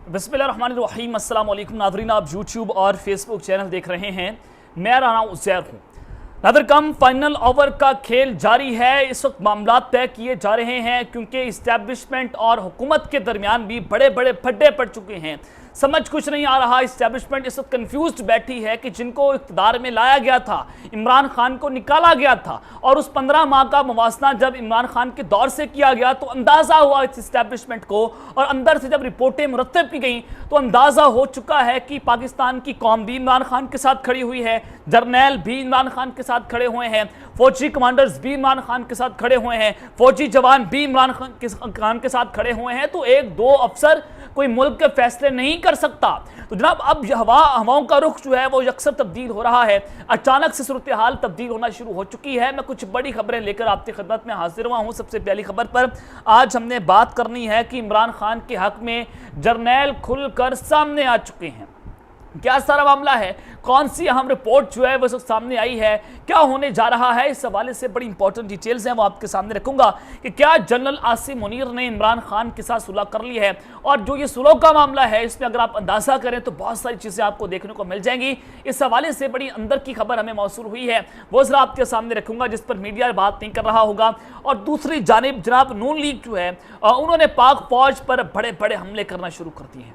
बिस्मिल्लाहिर्रहमानिर्रहीम। अस्सलाम वालेकुम नाज़रीन, आप यूट्यूब और फेसबुक चैनल देख रहे हैं। मैं राना उज़ैर हूँ। नदर कम फाइनल ओवर का खेल जारी है। इस वक्त मामला तय किए जा रहे हैं क्योंकि इस्टेब्लिशमेंट और हुकूमत के दरमियान भी बड़े बड़े फड्डे पड़ चुके हैं। समझ कुछ नहीं आ रहा। इस्टेब्लिशमेंट इस वक्त कंफ्यूज्ड बैठी है कि जिनको इक़्तिदार में लाया गया था, इमरान खान को निकाला गया था और उस 15 माह का मुवासना जब इमरान खान के दौर से किया गया तो अंदाज़ा हुआ इस इस्टेब्लिशमेंट को, और अंदर से जब रिपोर्टें मुरतब की गई तो अंदाज़ा हो चुका है कि पाकिस्तान की कौम भी इमरान खान के साथ खड़ी हुई है, जर्नैल भी इमरान खान के साथ खड़े हुए हैं, फौजी कमांडर्स भी इमरान खान के साथ खड़े हुए हैं, फौजी जवान भी इमरान खान के साथ खड़े हुए हैं। तो एक दो अफसर कोई मुल्क के फैसले नहीं कर सकता। तो जनाब अब हवाओं का रुख जो है वो यकसर तब्दील हो रहा है। अचानक से सूरत हाल तब्दील होना शुरू हो चुकी है। मैं कुछ बड़ी खबरें लेकर आपकी खिदमत में हाजिर हुआ हूँ। सबसे पहली खबर पर आज हमने बात करनी है कि इमरान खान के हक में जर्नैल खुलकर सामने आ चुके हैं। क्या सारा मामला है, कौन सी अहम रिपोर्ट जो है वो सब सामने आई है, क्या होने जा रहा है, इस हवाले से बड़ी इंपॉर्टेंट डिटेल्स हैं वो आपके सामने रखूंगा कि क्या जनरल आसिम मुनीर ने इमरान खान के साथ सुलह कर ली है। और जो ये सुलह का मामला है इसमें अगर आप अंदाजा करें तो बहुत सारी चीज़ें आपको देखने को मिल जाएंगी। इस हवाले से बड़ी अंदर की खबर हमें मौसूल हुई है, वो जरा आपके सामने रखूंगा जिस पर मीडिया बात नहीं कर रहा होगा। और दूसरी जानिब जनाब नून लीग जो है उन्होंने पाक फौज पर बड़े बड़े हमले करना शुरू कर दिए हैं।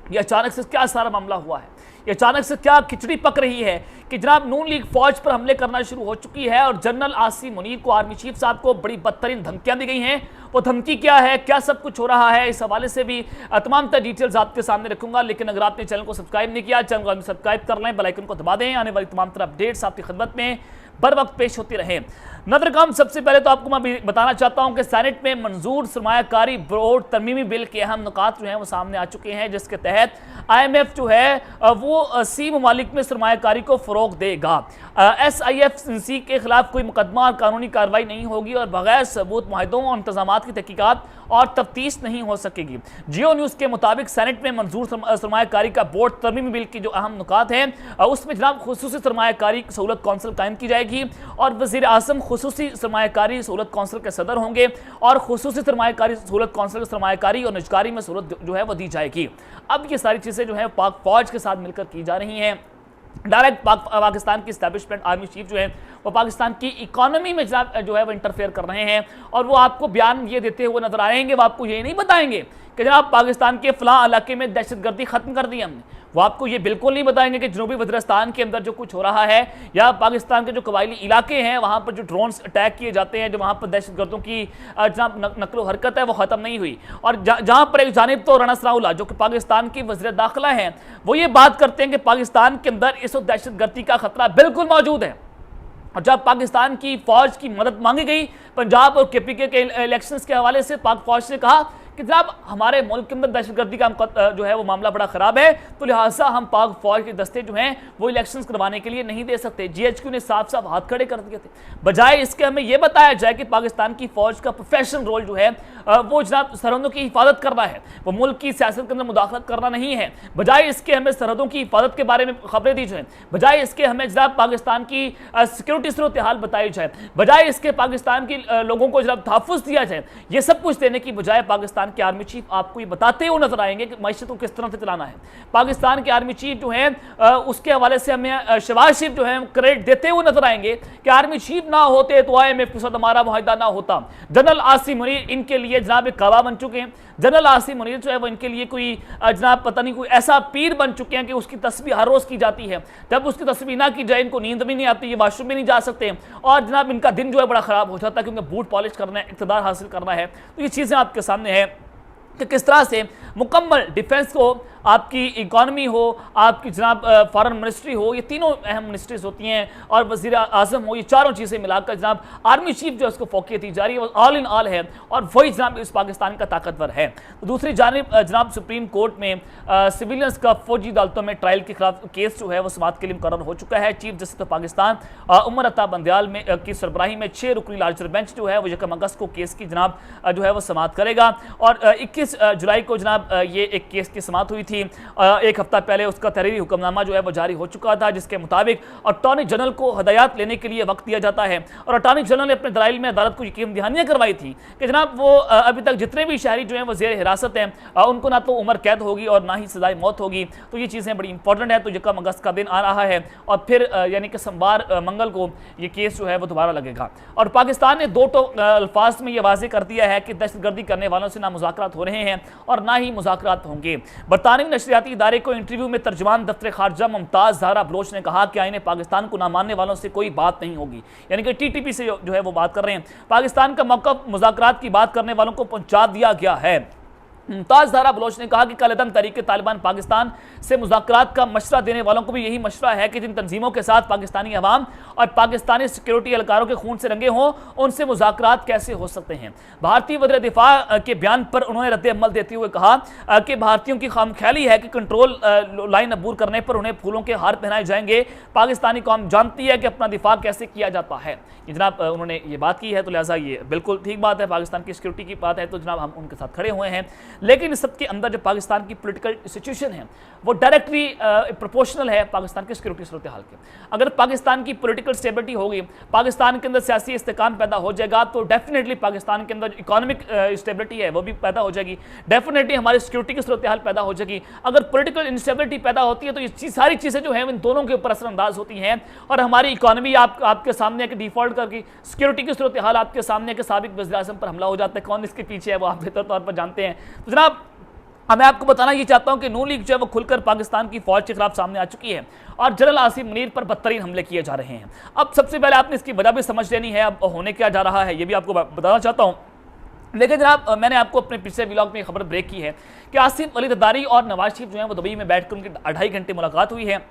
ये अचानक से क्या सारा मामला हुआ है, ये अचानक से क्या खिचड़ी पक रही है कि जनाब नून लीग फौज पर हमले करना शुरू हो चुकी है और जनरल आसिम मुनीर को, आर्मी चीफ साहब को बड़ी बदतरीन धमकियां दी गई हैं। वो धमकी क्या है, क्या सब कुछ हो रहा है, इस हवाले से भी तमाम तरह डिटेल्स आपके सामने रखूंगा। लेकिन अगर आपने चैनल को सब्सक्राइब नहीं किया, चैनल को सब्सक्राइब कर लें, बेल आइकन को दबा दें। आने वाली तमाम तरह अपडेट्स आपकी खिदमत में बर वक्त पेश होती रहे। नदरकम सबसे पहले तो आपको मैं बताना चाहता हूं कि सेनेट में मंजूर सरमायाकारी बोर्ड तरमीमी बिल के अहम नुकात जो हैं वो सामने आ चुके हैं, जिसके तहत IMF जो है वो सी ममालिक में सरमायाकारी को फ़रोग देगा। SIFC के खिलाफ कोई मुकदमा और कानूनी कार्रवाई नहीं होगी और बगैर सबूत माहिदों और इंतजामात की तहकीकात और तफ्तीश नहीं हो सकेगी। जियो न्यूज़ के मुताबिक सेनेट में मंजूर सरमायाकारी का बोर्ड तरमीमी बिल की जो अहम नुकात हैं उसमें जनाब खुसूसी सरमायाकारी सहूलत कौंसिल कायम की जाएगी और वज़ीर आज़म खुसूसी सरमायाकारी सहूलत कौंसिल के सदर होंगे और खुसूसी सरमायाकारी सहूलत कौंसिल सरमायाकारी और निजकारी में सहूलत जो है वो दी जाएगी। अब ये सारी चीज़ें जो है पाक फौज के साथ मिलकर की जा रही हैं। डायरेक्ट पाकिस्तान की इस्टेब्लिशमेंट आर्मी चीफ जो है वो पाकिस्तान की इकोनॉमी में जो है वो इंटरफेयर कर रहे हैं और वो आपको बयान ये देते हुए नजर आएंगे। वो आपको ये नहीं बताएंगे कि जनाब पाकिस्तान के फलां इलाके में दहशतगर्दी खत्म कर दी हमने। वो आपको ये बिल्कुल नहीं बताएंगे कि जनूबी वज़ीरिस्तान के अंदर जो कुछ हो रहा है या पाकिस्तान के जो कबायली इलाके हैं वहाँ पर जो ड्रोन्स अटैक किए जाते हैं, जो वहाँ पर दहशतगर्दों की जनाब नकलो हरकत है वो ख़त्म नहीं हुई। और जहाँ पर एक जानिब तो राना सनाउल्लाह जो कि पाकिस्तान की वज़ीर दाखिला हैं वो ये बात करते हैं कि पाकिस्तान के अंदर इस वक्त दहशतगर्दी का खतरा बिल्कुल मौजूद है। और जब पाकिस्तान की फौज की मदद मांगी गई पंजाब और KPK के इलेक्शंस के हवाले से, पाक फौज ने कहा कि जनाब हमारे मुल्क के अंदर दहशतगर्दी का जो है वो मामला बड़ा ख़राब है, तो लिहाजा हम पाक फौज के दस्ते जो हैं वो इलेक्शंस करवाने के लिए नहीं दे सकते। GHQ ने साफ साफ हाथ खड़े कर दिए थे। बजाय इसके हमें यह बताया जाए कि पाकिस्तान की फौज का प्रोफेशनल रोल जो है वो जनाब सरहदों की हिफाजत करना है, वो मुल्क की सियासत के अंदर मुदाखलत करना नहीं है। बजाय इसके हमें सरहदों की हिफाजत के बारे में खबरें दी जाए, बजाय इसके हमें जनाब पाकिस्तान की सिक्योरिटी सूरत हाल बताई जाए, बजाय इसके पाकिस्तान की लोगों को जनाब तहफ़्फ़ुज़ दिया जाए। ये सब कुछ देने की बजाय पाकिस्तान के आर्मी चीफ आपको ये बताते हुए नजर आएंगे कि मैशत को किस तरह से चलाना है। पाकिस्तान के आर्मी चीफ जो है उसके हवाले से हमें शहबाज शरीफ जो है क्रेडिट देते हुए नजर आएंगे कि आर्मी चीफ ना होते तो IMF के साथ हमारा मुआहदा ना होता। जनरल आसिम मुनीर इनके लिए जनाब एक काबा बन चुके हैं। जनरल आसिम मुनीर जो है वो इनके लिए कोई जनाब पता नहीं कोई ऐसा पीर बन चुके हैं कि उसकी तस्वीर हर रोज़ की जाती है। जब उसकी तस्वीर ना की जाए इनको नींद भी नहीं आती, ये वाशरूम भी नहीं जा सकते और जनाब इनका दिन जो है बड़ा ख़राब हो जाता है क्योंकि बूट पॉलिश करना है, इक़्तिदार हासिल करना है। तो ये चीज़ें आपके सामने है कि किस तरह से मुकम्मल डिफेंस को, आपकी इकॉनमी हो, आपकी जनाब फॉरेन मिनिस्ट्री हो, ये तीनों अहम मिनिस्ट्रीज होती हैं और वज़ीर आज़म हो, ये चारों चीज़ें मिलाकर जनाब आर्मी चीफ जो है उसको फोकियत दी जा रही है, वो ऑल इन ऑल है और वही जनाब इस पाकिस्तान का ताकतवर है। तो दूसरी जानिब जनाब सुप्रीम कोर्ट में सिविलियंस का फौजी अदालतों में ट्रायल के खिलाफ केस जो है वो समाअत के लिए मुकर्रर हो चुका है। Chief justice of Pakistan Umar Ata Bandial में की सरबराही में 6 रुकनी लार्जर बेंच जो है वो 1 अगस्त को केस की जनाब जो है वो समाअत करेगा और 21 जुलाई को जनाब ये एक केस की समाअत हुई थी। कि एक हफ्ता पहले उसका तहरीरी हुक्मनामा जो है वो जारी हो चुका था, जिसके मुताबिक अटॉर्नी जनरल को हदायत लेने के लिए वक्त दिया जाता है। और अटॉर्नी जनरल ने अपने दलाइल में अदालत को यकीन दहानियाँ करवाई थी कि जनाब वो अभी तक जितने भी शहरी जो हैं वो जेर हिरासत हैं उनको ना तो उम्र कैद होगी और ना ही सजाए मौत होगी। तो ये चीज़ें बड़ी इंपॉर्टेंट है। तो यकम अगस्त का दिन आ रहा है और फिर यानी कि सोमवार मंगल को ये केस जो है वो दोबारा लगेगा। और पाकिस्तान ने दो अल्फाज में ये वाजे कर दिया है कि दहशतगर्दी करने वालों से ना मुज़ाकरात हो रहे हैं और ना ही मुज़ाकरात होंगे। बरतानवी नशरियाती इदारे को इंटरव्यू में तर्जमान दफ्तर खारजा मुमताज़ ज़हरा बलोच ने कहा कि आईने पाकिस्तान को ना मानने वालों से कोई बात नहीं होगी, यानी कि TTP से जो है वो बात कर रहे हैं। पाकिस्तान का मौक़िफ़ मुज़ाकरात की बात करने वालों को पहुंचा दिया गया है। मुमताज़ ज़हरा बलोच ने कहा कि कलदम तहरीक तालिबान पाकिस्तान से मुज़ाकरात का मशवरा देने वालों को भी यही मशवरा है कि जिन तंजीमों के साथ पाकिस्तानी अवाम और पाकिस्तानी सिक्योरिटी एहलकारों के खून से रंगे हों उनसे मुज़ाकरात कैसे हो सकते हैं। भारतीय वज़ीर दिफा के बयान पर उन्होंने रद्द-ए-अमल देते हुए कहा कि भारतीयों की खामख्याली है कि कंट्रोल लाइन अबूर करने पर उन्हें फूलों के हार पहनाए जाएंगे। पाकिस्तानी कौम जानती है कि अपना दिफा कैसे किया जाता है। जनाब उन्होंने ये बात की है, तो लिहाजा ये बिल्कुल ठीक बात है, पाकिस्तान की सिक्योरिटी की बात है, तो जनाब हम उनके साथ खड़े हुए हैं। लेकिन इस सबके अंदर जो पाकिस्तान की पॉलिटिकल सिचुएशन है वो डायरेक्टली प्रोपोर्शनल है पाकिस्तान की सिक्योरिटी सूरत हाल के। अगर पाकिस्तान की पॉलिटिकल स्टेबिलिटी होगी, पाकिस्तान के अंदर सियासी इस्तेकाम पैदा हो जाएगा, तो डेफिनेटली पाकिस्तान के अंदर इकोनॉमिक स्टेबिलिटी है वो भी पैदा हो जाएगी, डेफिनेटली हमारी सिक्योरिटी की सूरत हाल पैदा हो जाएगी। अगर पॉलिटिकल इंस्टेबिलिटी पैदा होती है तो ये सारी चीज़ें जो हैं इन दोनों के ऊपर असरअंदाज होती हैं और हमारी इकोनॉमी आपके सामने कि डिफॉल्ट करके सिक्योरिटी की सूरत हाल आपके सामने के साबिक वज़ीर-ए-आज़म पर हमला हो जाता है। कौन इसके पीछे है वो आप बेहतर तौर पर जानते हैं। तो जनाब मैं आपको बताना ये चाहता हूं कि नून लीग जो है वो खुलकर पाकिस्तान की फौज के खिलाफ सामने आ चुकी है और जनरल आसिम मुनीर पर बदतरीन हमले किए जा रहे हैं। अब सबसे पहले आपने इसकी वजह भी समझ लेनी है, अब होने क्या जा रहा है ये भी आपको बताना चाहता हूं। लेकिन जनाब मैंने आपको अपने पिछले व्लॉग में खबर ब्रेक की है कि आसिफ अली जरदारी और नवाज शरीफ जो है वो दुबई में बैठकर उनकी 2.5 घंटे मुलाकात हुई है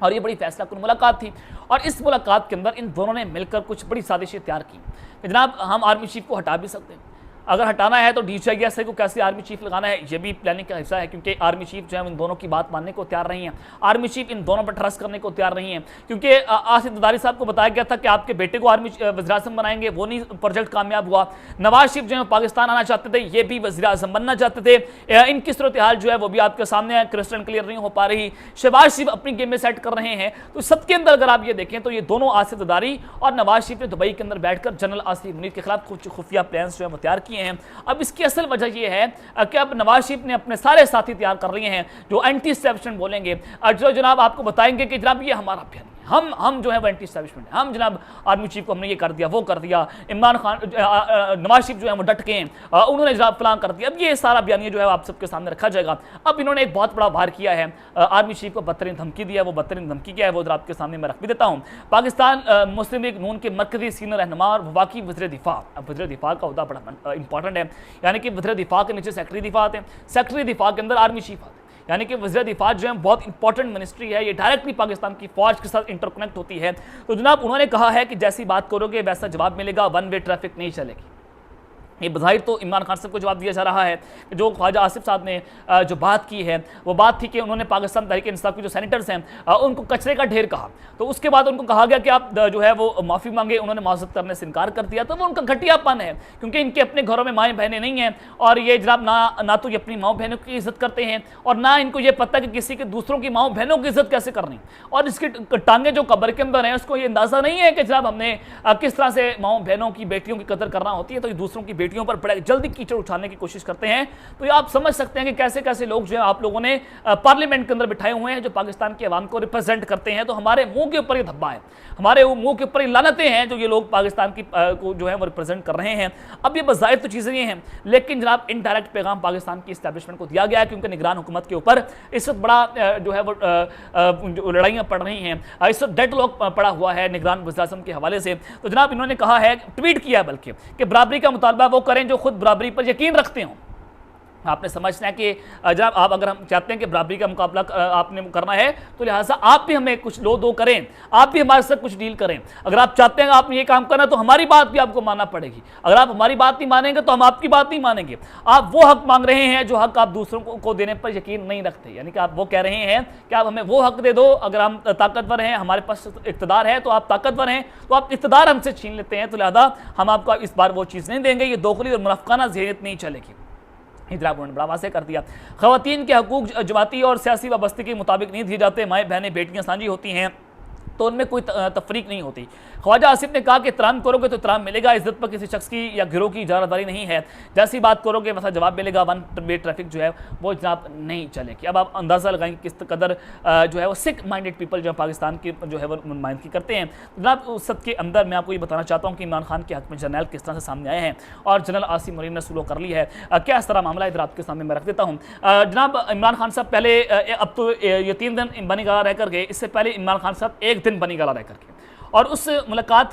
और ये बड़ी फैसलाकुन मुलाकात थी। और इस मुलाकात के अंदर इन दोनों ने मिलकर कुछ बड़ी साजिशें तैयार की कि जनाब हम आर्मी चीफ को हटा भी सकते हैं, अगर हटाना है तो DCIS को कैसे आर्मी चीफ लगाना है ये भी प्लानिंग का हिस्सा है, क्योंकि आर्मी चीफ जो है इन दोनों की बात मानने को तैयार नहीं है। आर्मी चीफ इन दोनों पर ट्रस्ट करने को तैयार नहीं है, क्योंकि आसिफ जरदारी साहब को बताया गया था कि आपके बेटे को आर्मी वज़ीर-ए-आज़म बनाएंगे, वो नहीं प्रोजेक्ट कामयाब हुआ। नवाज शरीफ जो है पाकिस्तान आना चाहते थे, ये भी वज़ीर-ए-आज़म बनना चाहते थे। इनकी सूरत हाल जो है वो भी आपके सामने है, क्रिस्टल क्लियर नहीं हो पा रही। शहबाज शरीफ अपनी गेम में सेट कर रहे हैं। तो सबके अंदर अगर आप ये देखें तो ये दोनों आसिफ जरदारी और नवाज शरीफ ने दुबई के अंदर बैठकर जनरल आसिफ मुनीर के खिलाफ कुछ खुफिया प्लान्स जो है वो तैयार किए हैं। अब इसकी असल वजह यह है कि अब नवाज शरीफ ने अपने सारे साथी तैयार कर लिए हैं जो एंटी एस्टैब्लिशमेंट बोलेंगे, जो जनाब आपको बताएंगे कि जनाब ये हमारा अभियान हम जो है वो एंटी एस्टैब्लिशमेंट है, हम जनाब आर्मी चीफ को हमने ये कर दिया वो कर दिया, इमरान खान नवाज शरीफ जो है वो डट के उन्होंने जनाब प्लान कर दिया। अब ये सारा बयान जो है आप सबके सामने रखा जाएगा। अब इन्होंने एक बहुत बड़ा वार किया है, आर्मी चीफ को बदतरीन धमकी दिया, वो बदतरीन धमकी क्या है वो आपके सामने मैं रख भी देता हूँ। पाकिस्तान मुस्लिम लीग नून के मरकजी सीनियर रहनुमा और वफाकी वज़ीर दिफा, अब वज़ीर दिफा का अहदा बड़ा इंपॉर्टेंट है, यानी कि वज़ीर दिफा के नीचे सेक्रेटरी दिफा आते हैं, सेक्रेटरी दिफा के अंदर आर्मी चीफ आते हैं, यानी कि वज़ीर दिफा जो है बहुत इंपॉर्टेंट मिनिस्ट्री है, ये डायरेक्टली पाकिस्तान की फौज के साथ इंटरकनेक्ट होती है। तो जनाब उन्होंने कहा है कि जैसी बात करोगे वैसा जवाब मिलेगा, वन वे ट्रैफिक नहीं चलेगी। ये बज़ाहिर तो इमरान खान साहब को जवाब दिया जा रहा है कि जो ख्वाजा आसिफ साहब ने जो बात की है वो बात थी कि उन्होंने पाकिस्तान तहरीक इंसाफ के जो सेनेटर्स हैं उनको कचरे का ढेर कहा, तो उसके बाद उनको कहा गया कि आप जो है वो माफ़ी मांगे, उन्होंने माज़रत करने से इनकार कर दिया। तो वो उनका घटियापन है, क्योंकि इनके अपने घरों में माएँ बहनें नहीं हैं और ये जनाब ना तो ये अपनी माओ बहनों की इज़्ज़त करते हैं और ना इनको ये पता कि किसी के दूसरों की माओ बहनों की इज़्ज़त कैसे करनी, और इसकी टांगे जो कब्र के अंदर हैं उसको ये अंदाज़ा नहीं है कि जनाब हमने किस तरह से माओ बहनों की बेटियों की कदर करना होती है। तो ये दूसरों की बेटियों पर बड़े जल्दी कीचड़ उठाने की कोशिश करते हैं। तो ये आप समझ सकते हैं कि कैसे कैसे लोग जो है आप लोगों ने पार्लियामेंट के अंदर बिठाए हुए हैं जो पाकिस्तान के अवाम को रिप्रेजेंट करते हैं। तो हमारे मुंह के ऊपर ये धब्बा है, हमारे मुंह के ऊपर ये लानतें हैं जो ये लोग पाकिस्तान की को जो है वो रिप्रेजेंट कर रहे हैं। अब ये बज़ाहिर तो चीज़ें ये हैं, लेकिन जनाब इनडायरेक्ट पैगाम पाकिस्तान की इस्टेब्लिशमेंट को दिया गया है, क्योंकि निगरान हुकूमत के ऊपर इस वक्त बड़ा जो है वो लड़ाइयाँ पड़ रही हैं, इस वक्त डेडलॉक पड़ा हुआ है निगरान वज़ीर-ए-आज़म के हवाले से। तो जनाब इन्होंने कहा है, ट्वीट किया है बल्कि, कि बराबरी का मुतालबा वो करें जो खुद बराबरी पर यकीन रखते हों। आपने समझना है कि जनाब आप अगर हम चाहते हैं कि बराबरी का मुकाबला आपने करना है तो लिहाजा आप भी हमें कुछ दो करें, आप भी हमारे साथ कुछ डील करें। अगर आप चाहते हैं आपने ये काम करना तो हमारी बात भी आपको मानना पड़ेगी, अगर आप हमारी बात नहीं मानेंगे तो हम आपकी बात नहीं मानेंगे। आप वो हक मांग रहे हैं जो हक आप दूसरों को देने पर यकीन नहीं रखते, यानी कि आप वो कह रहे हैं कि आप हमें वो हक दे दो, अगर हम ताकतवर हैं, हमारे पास इक़्तिदार है, तो आप ताकतवर हैं तो आप इक़्तिदार हमसे छीन लेते हैं, तो लिहाजा हम आपको इस बार वो चीज़ नहीं देंगे। ये दोगली और मुनाफ़िकाना ज़हनियत नहीं चलेगी। जनाब उन्होंने बड़ा वाज़ेह कर दिया। ख़वातीन के हकूक़ जमाती और सियासी वाबस्तगी के मुताबिक नहीं दिए जाते, माएँ बहनें बेटियाँ साझी होती हैं तो उनमें कोई तफरीक नहीं होती। ख्वाजा आसिफ ने कहा कि इतराम करोगे तो इतराम मिलेगा, इज्जत पर किसी शख्स की या गिरोह की इजारादारी नहीं है, जैसी बात करोगे वैसा जवाब मिलेगा। वन वे ट्रैफिक जो है वो जनाब नहीं चलेगी। अब आप अंदाज़ा लगाएंगे किस कदर जो है वो सिक माइंडेड पीपल जो पाकिस्तान की जो है वो नुमाइंदगी करते हैं। जनाब उस सब के अंदर मैं आपको ये बताना चाहता हूँ कि इमरान खान के हक में जर्नल किस तरह से सामने आए हैं और जनरल आसिम मुनीर ने सुलह कर ली है। क्या इस तरह मामला इधर आपके सामने मैं रख देता हूँ। जनाब इमरान खान साहब पहले अब तो ये 3 दिन बनी गाला रह कर गए, इससे पहले इमरान खान साहब 1 दिन बनी गाला रह करके, और उस मुलाकात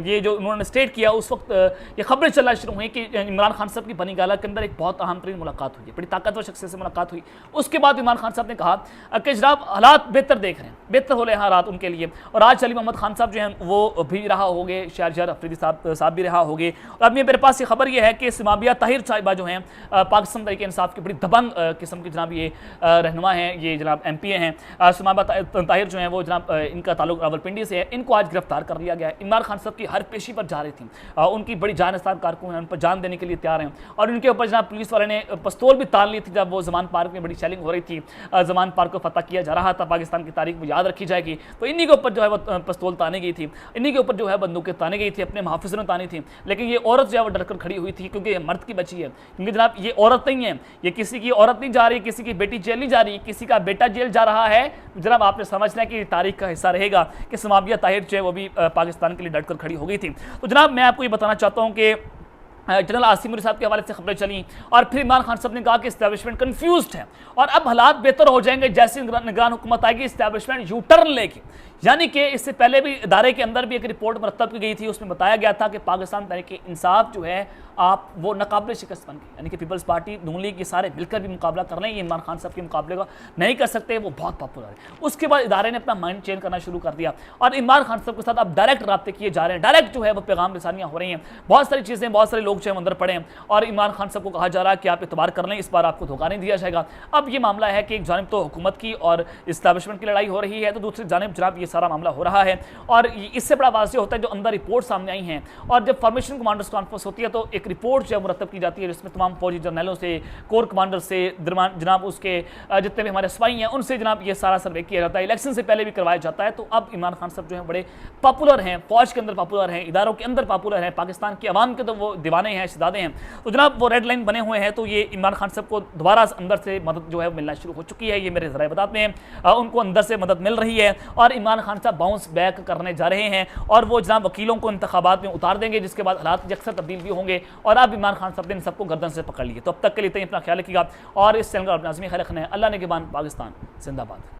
ये जो उन्होंने स्टेट किया उस वक्त ये खबरें चलना शुरू हुई कि इमरान खान साहब की बनी गाला के अंदर एक बहुत अहम तरीन मुलाकात हुई, बड़ी ताकतवर शख्स से मुलाकात हुई। उसके बाद इमरान खान साहब ने कहा कि जनाब हालात बेहतर देख रहे हैं, बेहतर हो रहे हैं हालात उनके लिए, और आज अली मोहम्मद खान साहब जो हैं वो भी रहा होंगे, शहरयार अफरीदी साहब भी रहा होंगे। और अब मेरे पास ये खबर ये है कि समाबिया ताहिर साहिबा जो हैं पाकिस्तान तहरीक इंसाफ की बड़ी दबंग किस्म की जनाब ये रहनुमा हैं, ये जनाब MP हैं। समाबिया ताहिर जो हैं वो जनाब इनका ताल्लुक रावलपिंडी से, इनको आज गिरफ्तार कर लिया गया है। इमरान खान साहब की हर पेशी पर जा रही थी, उनकी बड़ी जानसार कारकुन हैं, उन पर जान देने के लिए तैयार हैं, और उनके ऊपर जनाब पुलिस वाले ने पिस्तौल भी तान ली थी जब वो जमान पार्क में बड़ी शेलिंग हो रही थी। जमान पार्क को फतह किया जा रहा था, पाकिस्तान की तारीख में याद रखी जाएगी, तो इन्हीं के ऊपर जो है वो पिस्तौल तानी गई थी, इन्हीं के ऊपर जो है बंदूकें तानी गई थी, अपने मुहाफिज ने तानी थी। लेकिन ये औरत जो है वो डरकर खड़ी हुई थी क्योंकि मर्द की बची है, क्योंकि जनाब ये औरत नहीं है, ये किसी की औरत नहीं जा रही, किसी की बेटी जेल नहीं जा रही, किसी का बेटा जेल जा रहा है। जनाब आपने समझना है कि तारीख का हिस्सा रहेगा कि समाबिया ताहिर जो है वो भी पाकिस्तान के लिए डटकर खड़ी हो गई थी। तो जनाब मैं आपको ये बताना चाहता हूँ कि जनरल आसिम मुनीर साहब के हवाले से खबरें चली, और फिर इमरान खान साहब ने कहा कि इस्टेब्लिशमेंट कंफ्यूज्ड है और अब हालात बेहतर हो जाएंगे जैसे निगरान हुकूमत आएगी, इस्टेब्लिशमेंट यू टर्न लेगी। यानी कि इससे पहले भी इदारे के अंदर भी एक रिपोर्ट मरतब की गई थी, उसमें बताया गया था कि पाकिस्तान तहरीक इंसाफ जो है आप वो नाकाबिल शिकस्त बन गई, यानी कि पीपल्स पार्टी नून लीग ये सारे मिलकर भी मुकाबला कर रहे हैं, ये इमरान खान साहब के मुकाबले का नहीं कर सकते, वो बहुत पॉपुलर है। उसके बाद इदारे ने अपना माइंड चेंज करना शुरू कर दिया और इमरान खान साहब के साथ अब डायरेक्ट रब्ते किए जा रहे हैं, डायरेक्ट जो है वो पैगाम रसानियाँ हो रही हैं, बहुत सारी चीज़ें, बहुत सारे लोग जो है अंदर पड़े हैं, और इमरान खान साहब को कहा जा रहा है कि आप इतबार कर लें, इस बार आपको धोखा नहीं दिया जाएगा। अब ये मामला है कि एक जानिब तो हुकूमत की और इस्टेब्लिशमेंट की लड़ाई हो रही है, तो दूसरी जानिब जनाब ये सारा मामला हो रहा है, और इससे बड़ा वाज़ेह होता है जो अंदर रिपोर्ट सामने आई हैं। और जब फॉर्मेशन कमांडर्स कॉन्फ्रेंस होती है तो एक रिपोर्ट जो है मुरतब की जाती है, जिसमें तमाम फौजी जर्नलों से, कोर कमांडर से, जनाब उसके जितने भी हमारे सिपाही हैं उनसे जनाब ये सारा सर्वे किया जाता है, इलेक्शन से पहले भी करवाया जाता है। तो अब इमरान खान साहब जो है बड़े पॉपुलर हैं, फौज के अंदर पॉपुलर हैं, इदारों के अंदर पॉपुलर हैं, पाकिस्तान की आवाम के तो वो दीवाने हैं, शहजादे हैं। तो जनाब वो रेड लाइन बने हुए हैं, तो ये इमरान खान साहब को दोबारा अंदर से मदद जो है मिलना शुरू हो चुकी है, ये मेरे ज़राए बताते हैं, उनको अंदर से मदद मिल रही है और इमरान खान साहब बाउंस बैक करने जा रहे हैं, और वो जनाब वकीलों को इंतखाबात में उतार देंगे, जिसके बाद हालात यकसर तब्दील भी होंगे। और अब इमरान खान साहब ने सबको गर्दन से पकड़ लिए। तो अब तक के लिए अपना ख्याल रखिएगा और इस चैनल का अपना आज़मी ख्याल रखना है। अल्लाह ने के बाद पाकिस्तान जिंदाबाद।